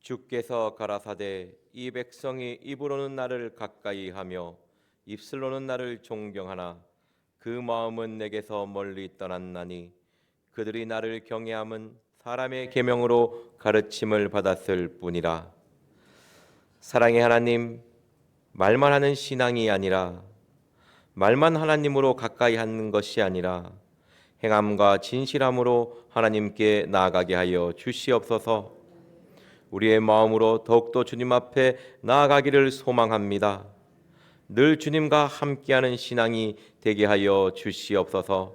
주께서 가라사대 이 백성이 입으로는 나를 가까이하며 입술로는 나를 존경하나 그 마음은 내게서 멀리 떠났나니 그들이 나를 경외함은 사람의 계명으로 가르침을 받았을 뿐이라. 사랑의 하나님, 말만 하는 신앙이 아니라 말만 하나님으로 가까이 하는 것이 아니라 행함과 진실함으로 하나님께 나아가게 하여 주시옵소서. 우리의 마음으로 더욱더 주님 앞에 나아가기를 소망합니다. 늘 주님과 함께하는 신앙이 되게 하여 주시옵소서.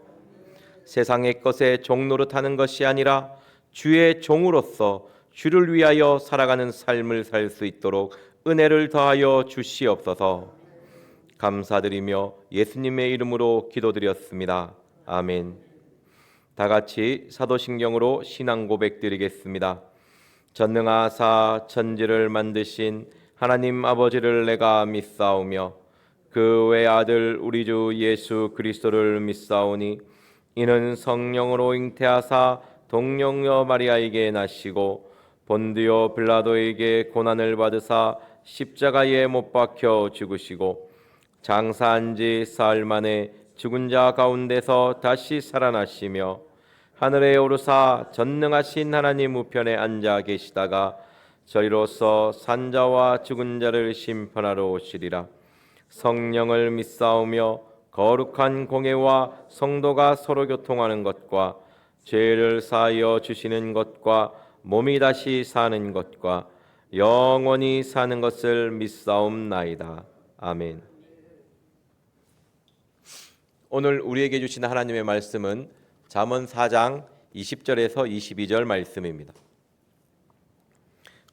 세상의 것에 종 노릇하는 것이 아니라 주의 종으로서 주를 위하여 살아가는 삶을 살 수 있도록 은혜를 더하여 주시옵소서. 감사드리며 예수님의 이름으로 기도드렸습니다. 아멘. 다 같이 사도신경으로 신앙 고백 드리겠습니다. 전능하사 천지를 만드신 하나님 아버지를 내가 믿사오며 그 외아들 우리 주 예수 그리스도를 믿사오니 이는 성령으로 잉태하사 동령녀 마리아에게 나시고 본디오 빌라도에게 고난을 받으사 십자가에 못 박혀 죽으시고 장사한 지 사흘 만에 죽은 자 가운데서 다시 살아나시며 하늘에 오르사 전능하신 하나님 우편에 앉아 계시다가 저리로서 산자와 죽은 자를 심판하러 오시리라. 성령을 믿사오며 거룩한 공예와 성도가 서로 교통하는 것과 죄를 사하여 주시는 것과 몸이 다시 사는 것과 영원히 사는 것을 믿사옵나이다. 아멘. 오늘 우리에게 주신 하나님의 말씀은 잠언 4장 20절에서 22절 말씀입니다.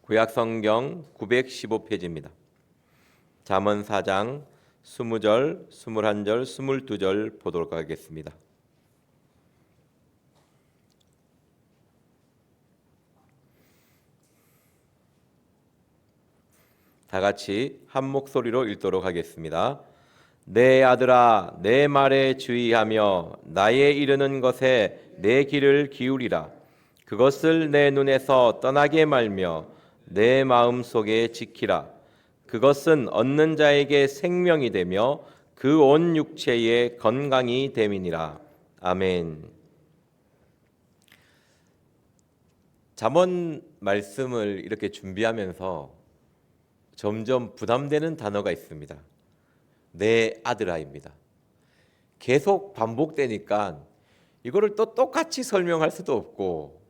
구약성경 915페이지입니다. 잠언 4장 20절, 21절, 22절 보도록 하겠습니다. 다 같이 한 목소리로 읽도록 하겠습니다. 내 아들아, 내 말에 주의하며 나의 이르는 것에 내 귀를 기울이라. 그것을 내 눈에서 떠나게 말며 내 마음 속에 지키라. 그것은 얻는 자에게 생명이 되며 그 온 육체에 건강이 됨이니라. 아멘. 잠언 말씀을 이렇게 준비하면서 점점 부담되는 단어가 있습니다. 내 아들아입니다. 계속 반복되니까 이거를 또 똑같이 설명할 수도 없고,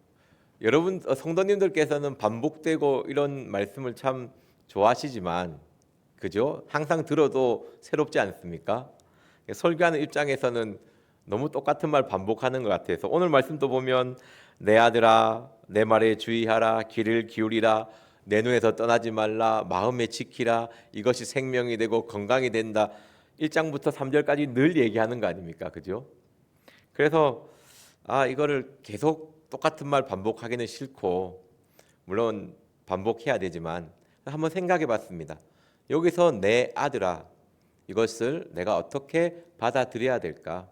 여러분 성도님들께서는 반복되고 이런 말씀을 참 좋아하시지만, 그죠? 항상 들어도 새롭지 않습니까? 설교하는 입장에서는 너무 똑같은 말 반복하는 것 같아서 오늘 말씀도 보면 내 아들아, 내 말에 주의하라, 귀를 기울이라, 내 눈에서 떠나지 말라, 마음에 지키라, 이것이 생명이 되고 건강이 된다. 1장부터 3절까지 늘 얘기하는 거 아닙니까? 그죠? 그래서 이거를 계속 똑같은 말 반복하기는 싫고, 물론 반복해야 되지만 한번 생각해 봤습니다. 여기서 내 아들아, 이것을 내가 어떻게 받아들여야 될까?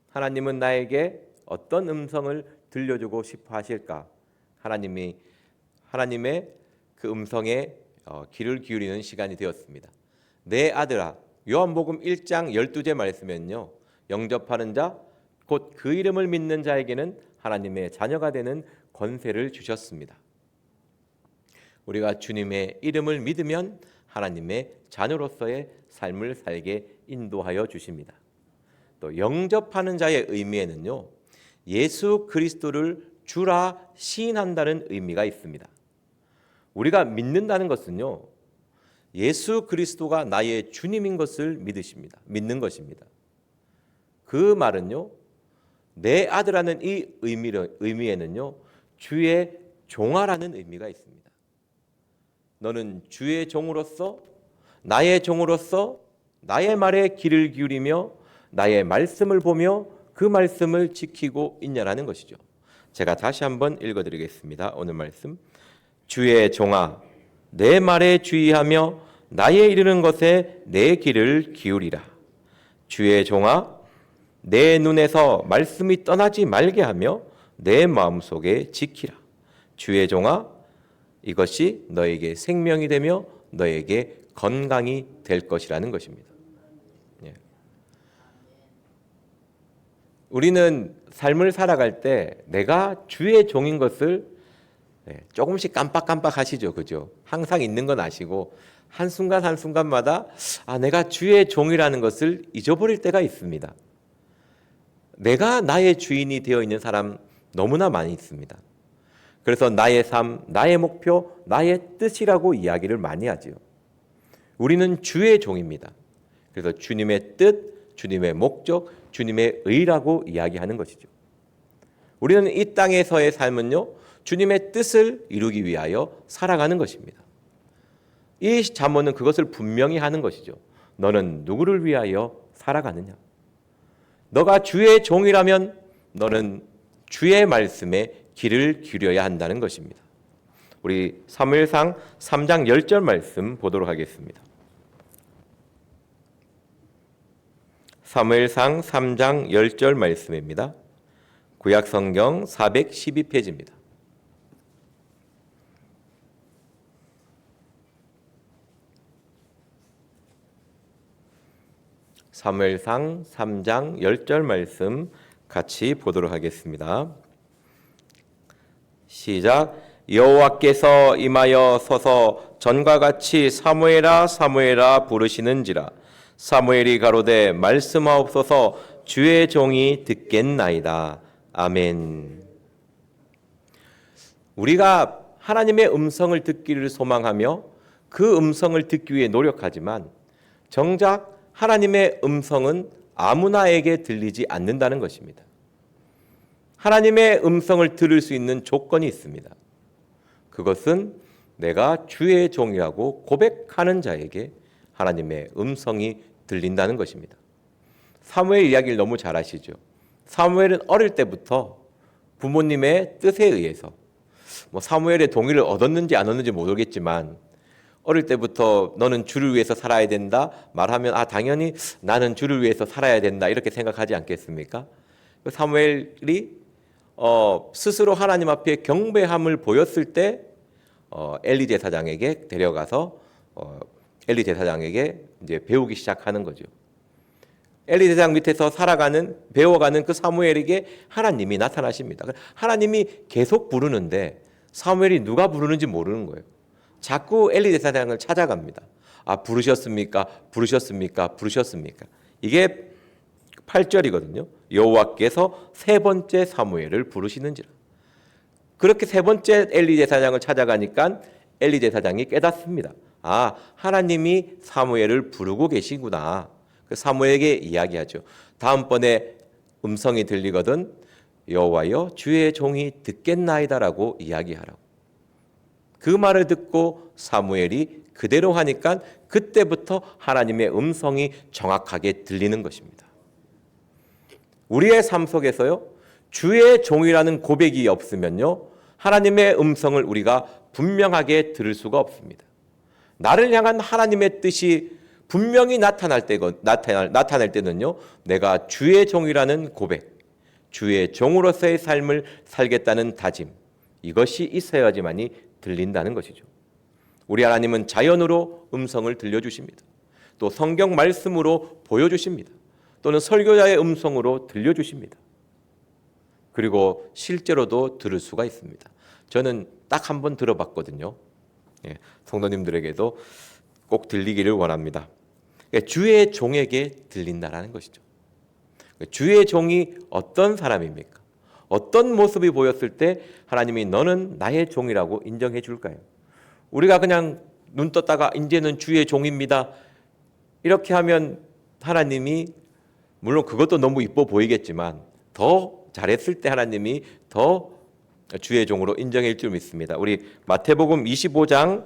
하나님은 나에게 어떤 음성을 들려주고 싶어 하실까? 하나님의 그 음성에 귀를 기울이는 시간이 되었습니다. 내 아들아, 요한복음 1장 12절 말씀은요, 영접하는 자, 곧 그 이름을 믿는 자에게는 하나님의 자녀가 되는 권세를 주셨습니다. 우리가 주님의 이름을 믿으면 하나님의 자녀로서의 삶을 살게 인도하여 주십니다. 또 영접하는 자의 의미에는요, 예수 그리스도를 주라 시인한다는 의미가 있습니다. 우리가 믿는다는 것은요, 예수 그리스도가 나의 주님인 것을 믿는 것입니다. 그 말은요, 내 아들라는 이 의미에는요, 주의 종아라는 의미가 있습니다. 너는 주의 종으로서, 나의 종으로서 나의 말에 귀를 기울이며 나의 말씀을 보며 그 말씀을 지키고 있냐라는 것이죠. 제가 다시 한번 읽어드리겠습니다. 오늘 말씀. 주의 종아, 내 말에 주의하며 나의 이르는 것에 내 귀를 기울이라. 주의 종아, 내 눈에서 말씀이 떠나지 말게 하며 내 마음속에 지키라. 주의 종아, 이것이 너에게 생명이 되며 너에게 건강이 될 것이라는 것입니다. 예. 우리는 삶을 살아갈 때 내가 주의 종인 것을 조금씩 깜빡깜빡 하시죠. 그죠? 항상 있는 건 아시고 한순간 한순간마다 내가 주의 종이라는 것을 잊어버릴 때가 있습니다. 내가 나의 주인이 되어 있는 사람 너무나 많이 있습니다. 그래서 나의 삶, 나의 목표, 나의 뜻이라고 이야기를 많이 하지요. 우리는 주의 종입니다. 그래서 주님의 뜻, 주님의 목적, 주님의 의라고 이야기하는 것이죠. 우리는 이 땅에서의 삶은요, 주님의 뜻을 이루기 위하여 살아가는 것입니다. 이 잠언은 그것을 분명히 하는 것이죠. 너는 누구를 위하여 살아가느냐? 너가 주의 종이라면 너는 주의 말씀에 귀를 기울여야 한다는 것입니다. 우리 사무엘상 3장 10절 말씀 보도록 하겠습니다. 사무엘상 3장 10절 말씀입니다. 구약성경 412페이지입니다. 사무엘상 3장 10절 말씀 같이 보도록 하겠습니다. 시작. 여호와께서 임하여 서서 전과 같이 사무엘아 사무엘아 부르시는지라. 사무엘이 가로되 말씀하옵소서 주의 종이 듣겠나이다. 아멘. 우리가 하나님의 음성을 듣기를 소망하며 그 음성을 듣기 위해 노력하지만 정작 하나님의 음성은 아무나에게 들리지 않는다는 것입니다. 하나님의 음성을 들을 수 있는 조건이 있습니다. 그것은 내가 주의 종이라고 고백하는 자에게 하나님의 음성이 들린다는 것입니다. 사무엘 이야기를 너무 잘 아시죠? 사무엘은 어릴 때부터 부모님의 뜻에 의해서 사무엘의 동의를 얻었는지 안 얻는지 모르겠지만 어릴 때부터 너는 주를 위해서 살아야 된다 말하면 당연히 나는 주를 위해서 살아야 된다 이렇게 생각하지 않겠습니까? 사무엘이 스스로 하나님 앞에 경배함을 보였을 때 엘리 제사장에게 데려가서 엘리 제사장에게 이제 배우기 시작하는 거죠. 엘리 제사장 밑에서 배워가는 그 사무엘에게 하나님이 나타나십니다. 하나님이 계속 부르는데 사무엘이 누가 부르는지 모르는 거예요. 자꾸 엘리 제사장을 찾아갑니다. 부르셨습니까? 부르셨습니까? 부르셨습니까? 이게 8절이거든요. 여호와께서 세 번째 사무엘을 부르시는지라. 그렇게 세 번째 엘리 제사장을 찾아가니까 엘리 제사장이 깨닫습니다. 하나님이 사무엘을 부르고 계시구나. 사무엘에게 이야기하죠. 다음번에 음성이 들리거든 여호와여 주의 종이 듣겠나이다라고 이야기하라고. 그 말을 듣고 사무엘이 그대로 하니까 그때부터 하나님의 음성이 정확하게 들리는 것입니다. 우리의 삶 속에서요, 주의 종이라는 고백이 없으면요, 하나님의 음성을 우리가 분명하게 들을 수가 없습니다. 나를 향한 하나님의 뜻이 분명히 나타날 때는요, 내가 주의 종이라는 고백, 주의 종으로서의 삶을 살겠다는 다짐, 이것이 있어야지만이 들린다는 것이죠. 우리 하나님은 자연으로 음성을 들려주십니다. 또 성경 말씀으로 보여주십니다. 또는 설교자의 음성으로 들려주십니다. 그리고 실제로도 들을 수가 있습니다. 저는 딱 한 번 들어봤거든요. 성도님들에게도 꼭 들리기를 원합니다. 주의 종에게 들린다라는 것이죠. 주의 종이 어떤 사람입니까? 어떤 모습이 보였을 때 하나님이 너는 나의 종이라고 인정해 줄까요? 우리가 그냥 눈 떴다가 이제는 주의 종입니다. 이렇게 하면 하나님이 물론 그것도 너무 이뻐 보이겠지만 더 잘했을 때 하나님이 더 주의 종으로 인정해 줄 믿습니다. 우리 마태복음 25장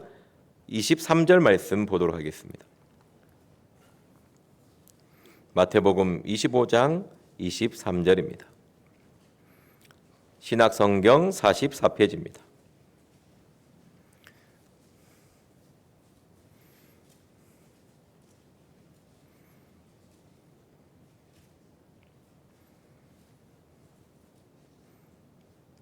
23절 말씀 보도록 하겠습니다. 마태복음 25장 23절입니다. 신약성경 44페이지입니다.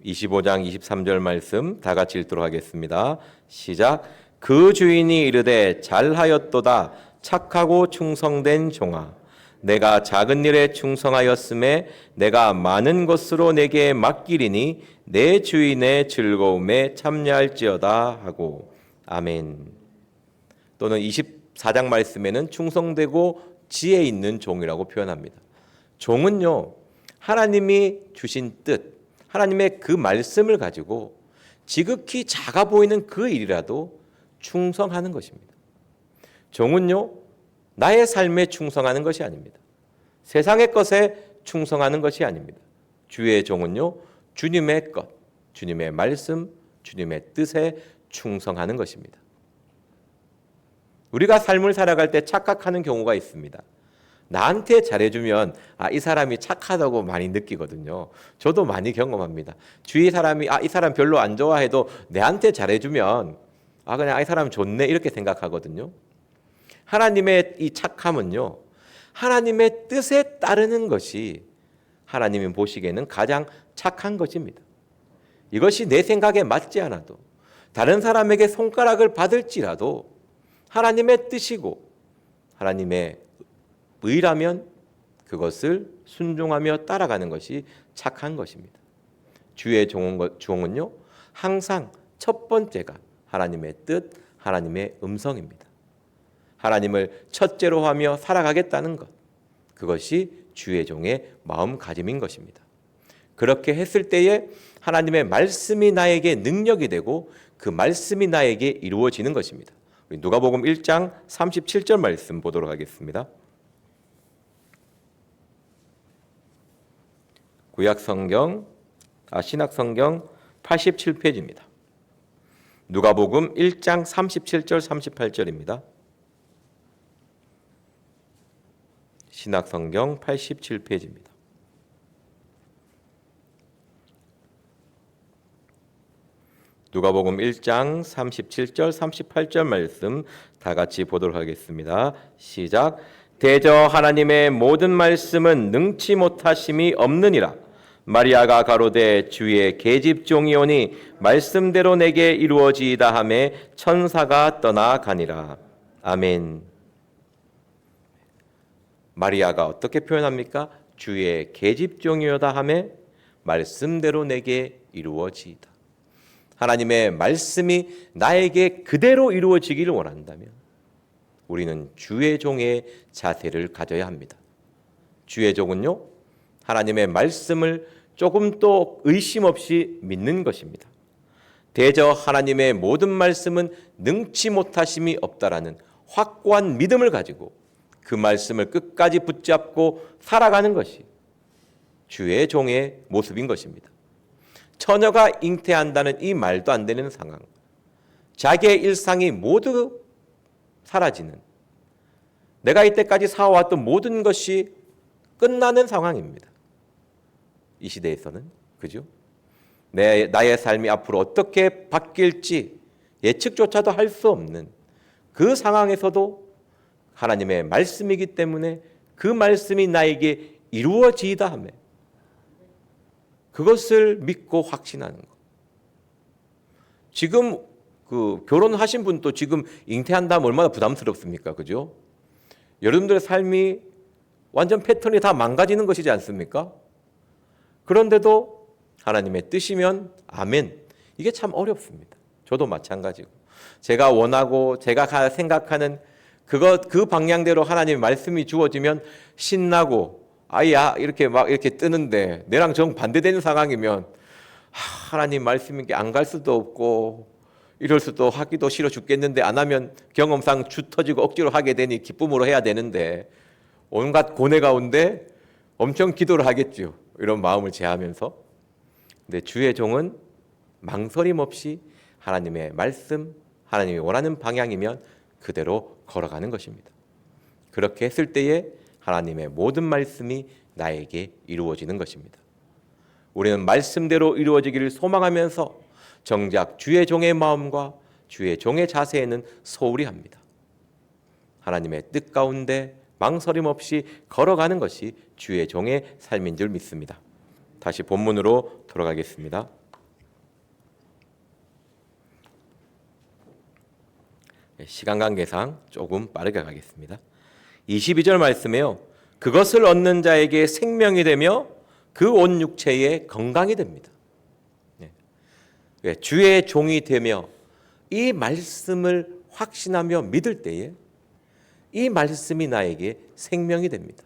25장 23절 말씀 다 같이 읽도록 하겠습니다. 시작. 그 주인이 이르되 잘하였도다 착하고 충성된 종아, 내가 작은 일에 충성하였음에 내가 많은 것으로 내게 맡기리니 내 주인의 즐거움에 참여할지어다 하고. 아멘. 또는 24장 말씀에는 충성되고 지혜 있는 종이라고 표현합니다. 종은요, 하나님이 주신 뜻, 하나님의 그 말씀을 가지고 지극히 작아 보이는 그 일이라도 충성하는 것입니다. 종은요, 나의 삶에 충성하는 것이 아닙니다. 세상의 것에 충성하는 것이 아닙니다. 주의 종은요, 주님의 것, 주님의 말씀, 주님의 뜻에 충성하는 것입니다. 우리가 삶을 살아갈 때 착각하는 경우가 있습니다. 나한테 잘해주면 이 사람이 착하다고 많이 느끼거든요. 저도 많이 경험합니다. 주위 사람이 이 사람 별로 안 좋아해도 내한테 잘해주면 그냥 이 사람 좋네 이렇게 생각하거든요. 하나님의 이 착함은요, 하나님의 뜻에 따르는 것이 하나님이 보시기에는 가장 착한 것입니다. 이것이 내 생각에 맞지 않아도, 다른 사람에게 손가락을 받을지라도 하나님의 뜻이고 하나님의 의라면 그것을 순종하며 따라가는 것이 착한 것입니다. 주의 종은요, 항상 첫 번째가 하나님의 뜻, 하나님의 음성입니다. 하나님을 첫째로 하며 살아가겠다는 것, 그것이 주의 종의 마음가짐인 것입니다. 그렇게 했을 때에 하나님의 말씀이 나에게 능력이 되고 그 말씀이 나에게 이루어지는 것입니다. 우리 누가복음 1장 37절 말씀 보도록 하겠습니다. 신약성경 87페이지입니다. 누가복음 1장 37절 38절입니다. 신약성경 87페이지입니다. 누가복음 1장 37절 38절 말씀 다 같이 보도록 하겠습니다. 시작. 대저 하나님의 모든 말씀은 능치 못하심이 없느니라. 마리아가 가로되 주의 계집종이오니 말씀대로 내게 이루어지이다 하매 천사가 떠나가니라. 아멘. 마리아가 어떻게 표현합니까? 주의 계집종이오다 하매 말씀대로 내게 이루어지이다. 하나님의 말씀이 나에게 그대로 이루어지기를 원한다면 우리는 주의 종의 자세를 가져야 합니다. 주의 종은요, 하나님의 말씀을 조금도 의심 없이 믿는 것입니다. 대저 하나님의 모든 말씀은 능치 못하심이 없다라는 확고한 믿음을 가지고 그 말씀을 끝까지 붙잡고 살아가는 것이 주의 종의 모습인 것입니다. 처녀가 잉태한다는 이 말도 안 되는 상황, 자기의 일상이 모두 사라지는, 내가 이때까지 살아왔던 모든 것이 끝나는 상황입니다. 이 시대에서는, 그죠? 나의 삶이 앞으로 어떻게 바뀔지 예측조차도 할 수 없는 그 상황에서도 하나님의 말씀이기 때문에 그 말씀이 나에게 이루어지이다 하며 그것을 믿고 확신하는 것. 지금 결혼하신 분도 지금 잉태한다면 얼마나 부담스럽습니까? 그죠? 여러분들의 삶이 완전 패턴이 다 망가지는 것이지 않습니까? 그런데도 하나님의 뜻이면 아멘. 이게 참 어렵습니다. 저도 마찬가지고. 제가 원하고 제가 생각하는 그 방향대로 하나님의 말씀이 주어지면 신나고 이렇게 막 이렇게 뜨는데 내랑 정반대되는 상황이면 하나님 말씀인 게 안 갈 수도 없고 이럴 수도 하기도 싫어 죽겠는데 안 하면 경험상 주 터지고 억지로 하게 되니 기쁨으로 해야 되는데 온갖 고뇌 가운데 엄청 기도를 하겠죠. 이런 마음을 제하면서. 근데 주의 종은 망설임 없이 하나님의 말씀, 하나님이 원하는 방향이면 그대로 걸어가는 것입니다. 그렇게 했을 때에 하나님의 모든 말씀이 나에게 이루어지는 것입니다. 우리는 말씀대로 이루어지기를 소망하면서 정작 주의 종의 마음과 주의 종의 자세에는 소홀히 합니다. 하나님의 뜻 가운데 망설임 없이 걸어가는 것이 주의 종의 삶인 줄 믿습니다. 다시 본문으로 돌아가겠습니다. 시간 관계상 조금 빠르게 가겠습니다. 22절 말씀에요. 그것을 얻는 자에게 생명이 되며 그 온 육체에 건강이 됩니다. 주의 종이 되며 이 말씀을 확신하며 믿을 때에 이 말씀이 나에게 생명이 됩니다.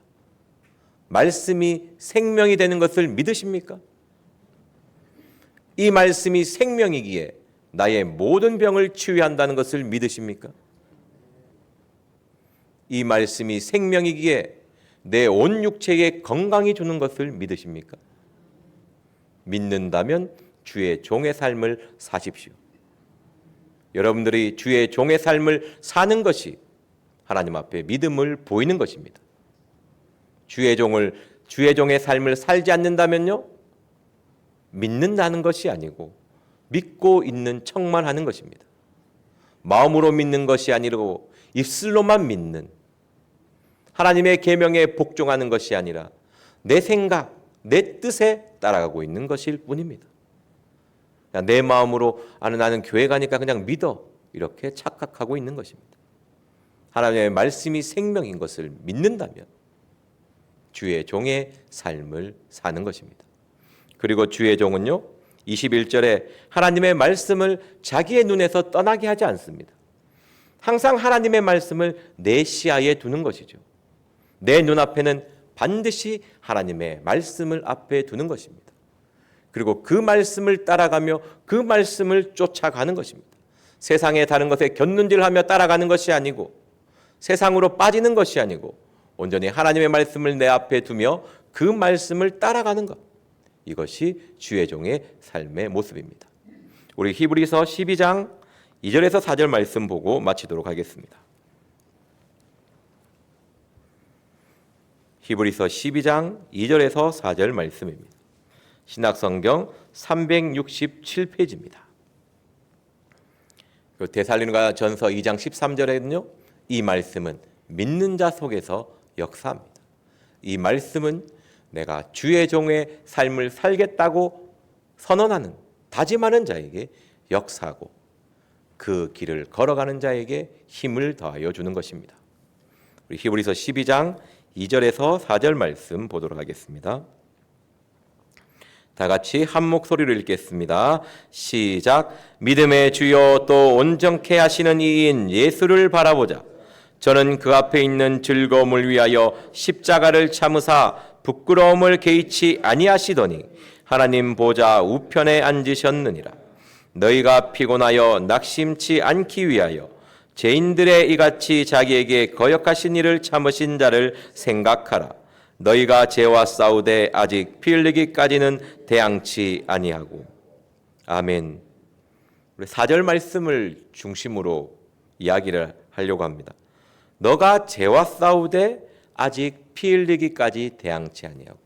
말씀이 생명이 되는 것을 믿으십니까? 이 말씀이 생명이기에 나의 모든 병을 치유한다는 것을 믿으십니까? 이 말씀이 생명이기에 내 온 육체에 건강이 주는 것을 믿으십니까? 믿는다면 주의 종의 삶을 사십시오. 여러분들이 주의 종의 삶을 사는 것이 하나님 앞에 믿음을 보이는 것입니다. 주의 종의 삶을 살지 않는다면요, 믿는다는 것이 아니고 믿고 있는 척만 하는 것입니다. 마음으로 믿는 것이 아니고 입술로만 믿는, 하나님의 계명에 복종하는 것이 아니라 내 생각, 내 뜻에 따라가고 있는 것일 뿐입니다. 내 마음으로 나는 교회 가니까 그냥 믿어, 이렇게 착각하고 있는 것입니다. 하나님의 말씀이 생명인 것을 믿는다면 주의 종의 삶을 사는 것입니다. 그리고 주의 종은요, 21절에 하나님의 말씀을 자기의 눈에서 떠나게 하지 않습니다. 항상 하나님의 말씀을 내 시야에 두는 것이죠. 내 눈앞에는 반드시 하나님의 말씀을 앞에 두는 것입니다. 그리고 그 말씀을 따라가며 그 말씀을 쫓아가는 것입니다. 세상의 다른 것에 곁눈질하며 따라가는 것이 아니고, 세상으로 빠지는 것이 아니고, 온전히 하나님의 말씀을 내 앞에 두며 그 말씀을 따라가는 것, 이것이 주의 종의 삶의 모습입니다. 우리 히브리서 12장 2절에서 4절 말씀 보고 마치도록 하겠습니다. 히브리서 12장 2절에서 4절 말씀입니다. 신약성경 367페이지입니다. 데살로니가 전서 2장 13절에는요, 이 말씀은 믿는 자 속에서 역사합니다. 이 말씀은 내가 주의 종의 삶을 살겠다고 선언하는, 다짐하는 자에게 역사하고 그 길을 걸어가는 자에게 힘을 더하여 주는 것입니다. 우리 히브리서 12장 2절에서 4절 말씀 보도록 하겠습니다. 다 같이 한 목소리로 읽겠습니다. 시작. 믿음의 주요 또 온전케 하시는 이인 예수를 바라보자. 저는 그 앞에 있는 즐거움을 위하여 십자가를 참으사 부끄러움을 개의치 아니하시더니 하나님 보좌 우편에 앉으셨느니라. 너희가 피곤하여 낙심치 않기 위하여 죄인들의 이같이 자기에게 거역하신 일을 참으신 자를 생각하라. 너희가 죄와 싸우되 아직 피 흘리기까지는 대항치 아니하고. 아멘. 우리 4절 말씀을 중심으로 이야기를 하려고 합니다. 너가 죄와 싸우되 아직 피 흘리기까지 대항치 아니하고.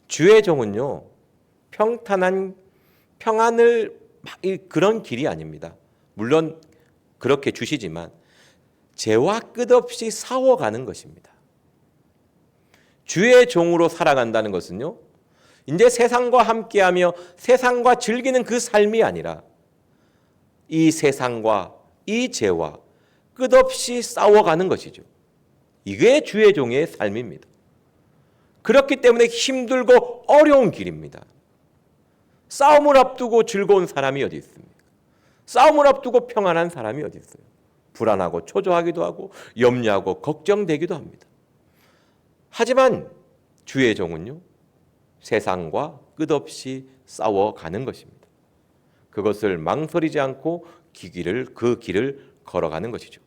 주의 종은요, 평안을 그런 길이 아닙니다. 물론 그렇게 주시지만 죄와 끝없이 싸워가는 것입니다. 주의 종으로 살아간다는 것은요, 이제 세상과 함께하며 세상과 즐기는 그 삶이 아니라 이 세상과 이 죄와 끝없이 싸워가는 것이죠. 이게 주의 종의 삶입니다. 그렇기 때문에 힘들고 어려운 길입니다. 싸움을 앞두고 즐거운 사람이 어디 있습니까? 싸움을 앞두고 평안한 사람이 어디 있어요? 불안하고 초조하기도 하고 염려하고 걱정되기도 합니다. 하지만 주의 종은요, 세상과 끝없이 싸워가는 것입니다. 그것을 망설이지 않고 그 길을 걸어가는 것이죠.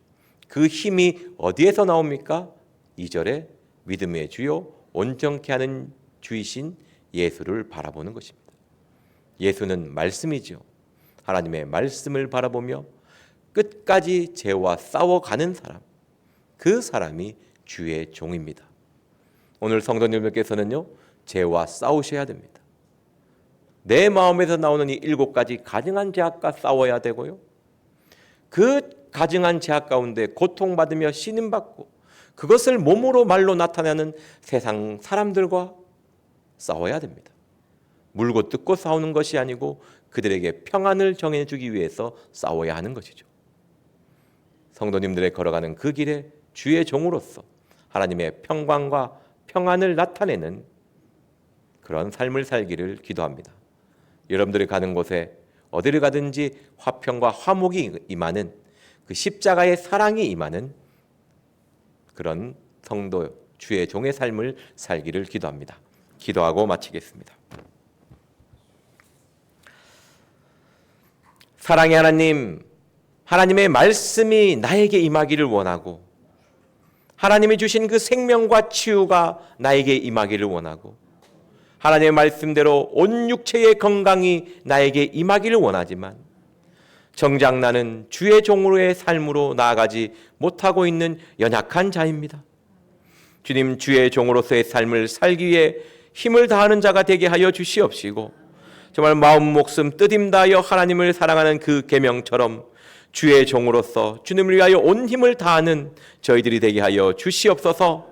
그 힘이 어디에서 나옵니까? 2절에 믿음의 주요 온전케 하는 주이신 예수를 바라보는 것입니다. 예수는 말씀이지요. 하나님의 말씀을 바라보며 끝까지 죄와 싸워가는 사람, 그 사람이 주의 종입니다. 오늘 성도님들께서는요, 죄와 싸우셔야 됩니다. 내 마음에서 나오는 이 7가지 가증한 죄악과 싸워야 되고요, 그 가증한 죄악 가운데 고통받으며 신음받고 그것을 몸으로 말로 나타내는 세상 사람들과 싸워야 됩니다. 물고 뜯고 싸우는 것이 아니고 그들에게 평안을 정해주기 위해서 싸워야 하는 것이죠. 성도님들의 걸어가는 그 길에 주의 종으로서 하나님의 평강과 평안을 나타내는 그런 삶을 살기를 기도합니다. 여러분들이 가는 곳에 어디를 가든지 화평과 화목이 임하는 그 십자가의 사랑이 임하는 그런 성도 주의 종의 삶을 살기를 기도합니다. 기도하고 마치겠습니다. 사랑의 하나님, 하나님의 말씀이 나에게 임하기를 원하고 하나님이 주신 그 생명과 치유가 나에게 임하기를 원하고 하나님의 말씀대로 온 육체의 건강이 나에게 임하기를 원하지만 정작 나는 주의 종으로의 삶으로 나아가지 못하고 있는 연약한 자입니다. 주님, 주의 종으로서의 삶을 살기 위해 힘을 다하는 자가 되게 하여 주시옵시고 정말 마음 목숨 뜻임 다하여 하나님을 사랑하는 그 계명처럼 주의 종으로서 주님을 위하여 온 힘을 다하는 저희들이 되게 하여 주시옵소서.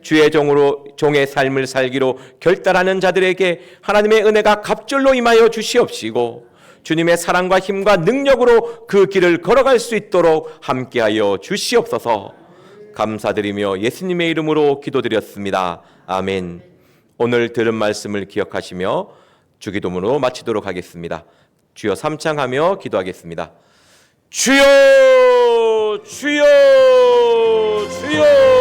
주의 종의 삶을 살기로 결단하는 자들에게 하나님의 은혜가 갑절로 임하여 주시옵시고 주님의 사랑과 힘과 능력으로 그 길을 걸어갈 수 있도록 함께하여 주시옵소서. 감사드리며 예수님의 이름으로 기도드렸습니다. 아멘. 오늘 들은 말씀을 기억하시며 주기도문으로 마치도록 하겠습니다. 주여 삼창하며 기도하겠습니다. 주여 주여 주여